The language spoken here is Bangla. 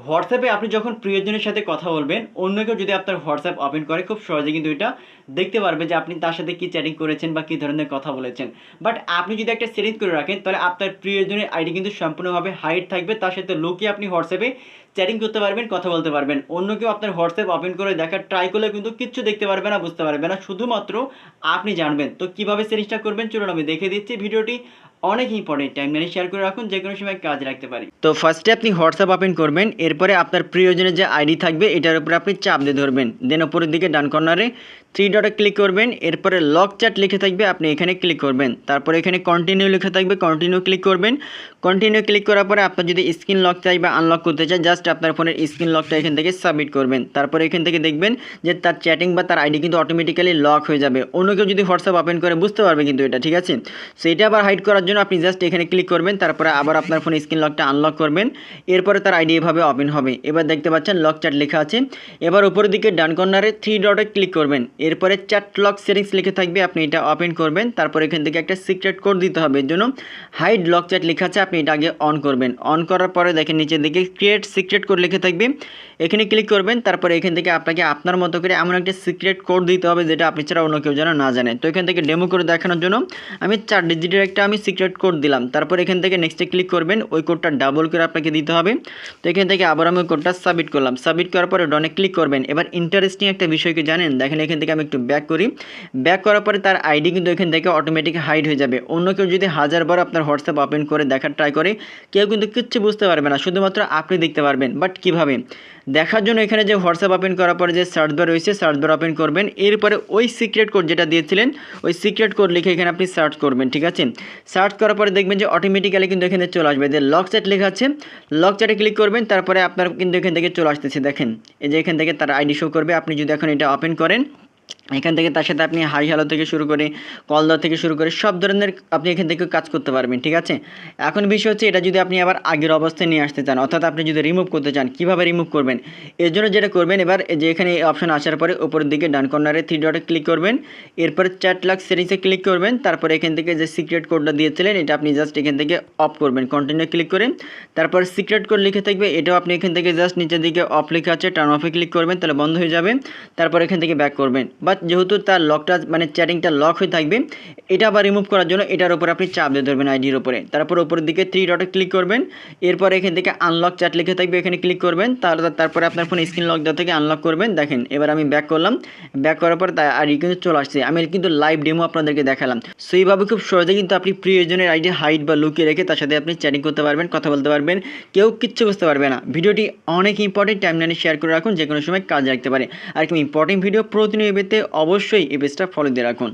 হোয়াটসঅ্যাপে আপনি যখন প্রিয়জনের সাথে কথা বলবেন, অন্য কেউ যদি আপনার হোয়াটসঅ্যাপ ওপেন করে খুব সহজে কিন্তু এটা দেখতে পারবে যে আপনি তার সাথে কি চ্যাটিং করেছেন বা কী ধরনের কথা বলেছেন। বাট আপনি যদি একটা সেটিংস করে রাখেন তাহলে আপনার প্রিয়জনের আইডি কিন্তু সম্পূর্ণভাবে হাইড থাকবে, তার সাথে লুকিয়ে আপনি হোয়াটসঅ্যাপে চ্যাটিং করতে পারবেন, কথা বলতে পারবেন। অন্য কেউ আপনার হোয়াটসঅ্যাপ ওপেন করে দেখার ট্রাই করলে কিন্তু কিচ্ছু দেখতে পারবে না, বুঝতে পারবে না, শুধুমাত্র আপনি জানবেন। তো কীভাবে সেটিংসটা করবেন চলুন আমি দেখে দিচ্ছি। ভিডিওটি অনেক ইম্পর্টেন্ট, টাইম মেনে শেয়ার করে রাখুন, যে কোনো সময় কাজে রাখতে পারি। তো ফার্স্টে আপনি হোয়াটসঅ্যাপ ওপেন করবেন, এরপরে আপনার প্রিয়জনের যে আইডি থাকবে এটার উপরে আপনি চাপ দিয়ে ধরবেন, দেন উপরের দিকে ডান কর্নারে থ্রি ডটে ক্লিক করবেন, এরপরে লক চ্যাট লিখে থাকবে, আপনি এখানে ক্লিক করবেন। তারপরে এখানে কন্টিনিউ লেখা থাকবে, কন্টিনিউ ক্লিক করবেন। কন্টিনিউ ক্লিক করার পরে আপনার যদি স্ক্রিন লক চাই বা আনলক করতে চাই, জাস্ট আপনার ফোনের স্ক্রিন লকটা এখান থেকে সাবমিট করবেন। তারপরে এখান থেকে দেখবেন যে তার চ্যাটিং বা তার আইডি কিন্তু অটোমেটিক্যালি লক হয়ে যাবে। অন্য কেউ যদি হোয়াটসঅ্যাপ ওপেন করে বুঝতে পারবে কিন্তু এটা, ঠিক আছে। সো এটা আবার হাইড করার জন্য আপনি জাস্ট এখানে ক্লিক করবেন, তারপরে আবার আপনার ফোনে স্ক্রিন লকটা আনলক করবেন, এরপরে তার আইডি এভাবে ওপেন হবে। এবার দেখতে পাচ্ছেন লক চ্যাট লেখা আছে। এবার উপরের দিকে ডান কর্নারে থ্রি ডটে ক্লিক করবেন, এরপরে চ্যাট লক সেটিংস লিখে থাকবে, আপনি এটা ওপেন করবেন। তারপর এখান থেকে একটা সিক্রেট কোড দিতে হবে, এর জন্য হাইড লক চ্যাট লেখা আছে, আপনি এটা আগে অন করবেন। অন করার পরে দেখেন নিচের দিকে ক্রিয়েট সিক্রেট কোড লিখে থাকবে, এখানে ক্লিক করবেন। তারপরে এখান থেকে আপনাকে আপনার মতো করে এমন একটা সিক্রেট কোড দিতে হবে যেটা আপনি ছাড়া অন্য কেউ যেন না জানে। তো এখান থেকে ডেমো করে দেখানোর জন্য আমি 4 ডিজিটের একটা আমি সিক্রেট কোড দিলাম। তারপর এখান থেকে নেক্সটে ক্লিক করবেন, ওই কোডটা ডাবল করে আপনাকে দিতে হবে। তো এখান থেকে আবার আমি কোডটা সাবমিট করলাম, সাবমিট করার পরে ডনে ক্লিক করবেন। এবার ইন্টারেস্টিং একটা বিষয় কি জানেন, দেখেন এখান থেকে আমি একটু ব্যাক করি, ব্যাক করার পরে তার আইডি কিন্তু এখান থেকে অটোমেটিক হাইড হয়ে যাবে। অন্য কেউ যদি 1000বার আপনার হোয়াটসঅ্যাপ ওপেন করে দেখার ট্রাই করে কেউ কিন্তু কিচ্ছু বুঝতে পারবে না, শুধুমাত্র আপনি দেখতে পারবেন। বাট কীভাবে দেখার জন্য এখানে যে হোয়াটসঅ্যাপ ওপেন করার পরে যে সার্চ বার রয়েছে, সার্চ বার ওপেন করবেন, এরপরে ওই সিক্রেট কোড যেটা দিয়েছিলেন ওই সিক্রেট কোড লিখে এখানে আপনি সার্চ করবেন, ঠিক আছে। সার্চ করার পরে দেখবেন যে অটোমেটিক্যালি কিন্তু এখানে চলে আসবে যে লক চ্যাট লেখা আছে, লক চ্যাটে ক্লিক করবেন। তারপরে আপনার কিন্তু এখান থেকে চলে আসতেছে, দেখেন এই যে এখান থেকে তার আইডি শো করবে। আপনি যদি এখন এটা ওপেন করেন, এখান থেকে তার সাথে আপনি হাই হ্যালো থেকে শুরু করে কল দেওয়া থেকে শুরু করে সব ধরনের আপনি এখান থেকে কাজ করতে পারবেন, ঠিক আছে। এখন বিষয় হচ্ছে এটা যদি আপনি আবার আগের অবস্থায় নিয়ে আসতে চান, অর্থাৎ আপনি যদি রিমুভ করতে চান, কীভাবে রিমুভ করবেন, এর জন্য যেটা করবেন, এবার যে এখানে এই অপশন আসার পরে উপরের দিকে ডান কর্নারে থ্রি ডটে ক্লিক করবেন, এরপরে চ্যাট লক সেটিংসে ক্লিক করবেন। তারপরে এখান থেকে যে সিক্রেট কোডটা দিয়েছিলেন এটা আপনি জাস্ট এখান থেকে অফ করবেন, কন্টিনিউ ক্লিক করেন। তারপর সিক্রেট কোড লিখে থাকবে, এটাও আপনি এখান থেকে জাস্ট নিচের দিকে অফ লেখা আছে টার্ন অফে ক্লিক করবেন, তাহলে বন্ধ হয়ে যাবে। তারপর এখান থেকে ব্যাক করবেন। বাট যেহেতু তার লকটা মানে চ্যাটিংটা লক হয়ে থাকবে, এটা আবার রিমুভ করার জন্য এটার উপরে আপনি চাপ দিয়ে ধরবেন আইডির উপরে। তারপর উপরের দিকে থ্রি ডটে ক্লিক করবেন, এরপর এখান থেকে আনলক চ্যাট লিখে থাকবে, এখানে ক্লিক করবেন। তারপরে আপনার ফোন স্ক্রিন লক দেওয়া থেকে আনলক করবেন। দেখেন এবার আমি ব্যাক করলাম, ব্যাক করার পর আইডি কিন্তু চলে আসছে। আমি কিন্তু লাইভ ডেমো আপনাদেরকে দেখালাম। সো এইভাবে খুব সহজে কিন্তু আপনি প্রিয়জনের আইডি হাইড বা লুকিয়ে রেখে তার সাথে আপনি চ্যাটিং করতে পারবেন, কথা বলতে পারবেন, কেউ কিচ্ছু বুঝতে পারবে না। ভিডিওটি অনেক ইম্পর্টেন্ট, টাইমলাইনে শেয়ার করে রাখুন, যে কোনো সময় কাজে রাখতে পারে। আর কি ইম্পর্টেন্ট ভিডিও প্রতিনিয়ত পেতে অবশ্যই এই পেজটা ফলো দিয়ে রাখুন।